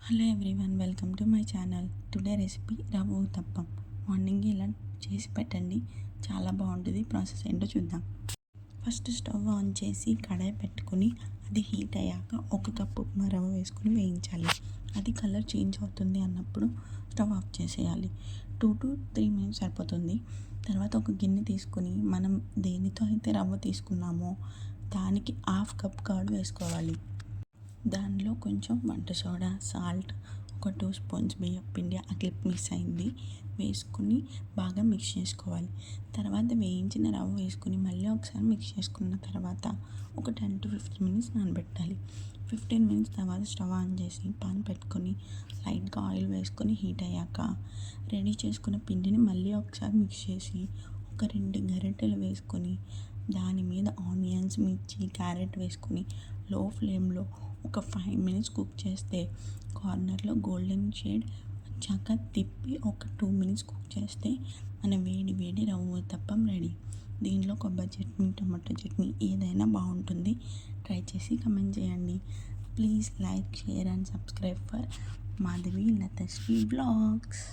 Hello everyone, welcome to my channel. Today recipe రవ్వ uttapam. Morning ఇలా చేసి పెట్టండి, చాలా బాగుంటుంది. ప్రాసెస్ ఏంటో చూద్దాం. ఫస్ట్ స్టవ్ ఆన్ చేసి కడాయి పెట్టుకొని అది హీట్ అయ్యాక 1 కప్పు ఉప్మా రవ్వ వేసుకొని వేయించాలి. అది కలర్ చేంజ్ అవుతుంది అన్నప్పుడు స్టవ్ ఆఫ్ చేసేయాలి. 2 to 3 మినిట్స్ సరిపోతుంది. తర్వాత ఒక గిన్నె తీసుకొని మనం దేనితో అయితే రవ్వ తీసుకున్నామో దానికి 1/2 కప్ కర్డ్ వేసుకోవాలి. దానిలో కొంచెం వంట సోడా, సాల్ట్, ఒక 2 స్పూన్స్ బియ్యం పిండి, ఆ క్లిప్ మిక్స్ అయింది వేసుకుని బాగా మిక్స్ చేసుకోవాలి. తర్వాత వేయించిన రవ్వ వేసుకుని మళ్ళీ ఒకసారి మిక్స్ చేసుకున్న తర్వాత ఒక 10 to 15 మినిట్స్ నానబెట్టాలి. 15 మినిట్స్ తర్వాత స్టవ్ ఆన్ చేసి పాన్ పెట్టుకొని లైట్గా ఆయిల్ వేసుకొని హీట్ అయ్యాక రెడీ చేసుకున్న పిండిని మళ్ళీ ఒకసారి మిక్స్ చేసి ఒక 2 గరిటెలు వేసుకొని దాని మీద ఆనియన్స్, మిర్చి, క్యారెట్ వేసుకొని లో ఫ్లేమ్లో ఒక 5 మినిట్స్ కుక్ చేస్తే కార్నర్లో గోల్డెన్ షేడ్ వచ్చాక తిప్పి ఒక 2 మినిట్స్ కుక్ చేస్తే మన వేడి వేడి రవ్వ ఊతప్పం రెడీ. దీనిలో కొబ్బరి చట్నీ, టమాటో చట్నీ ఏదైనా బాగుంటుంది. ట్రై చేసి కమెంట్ చేయండి. Please like, share and subscribe for Madhavi Lathasri blogs.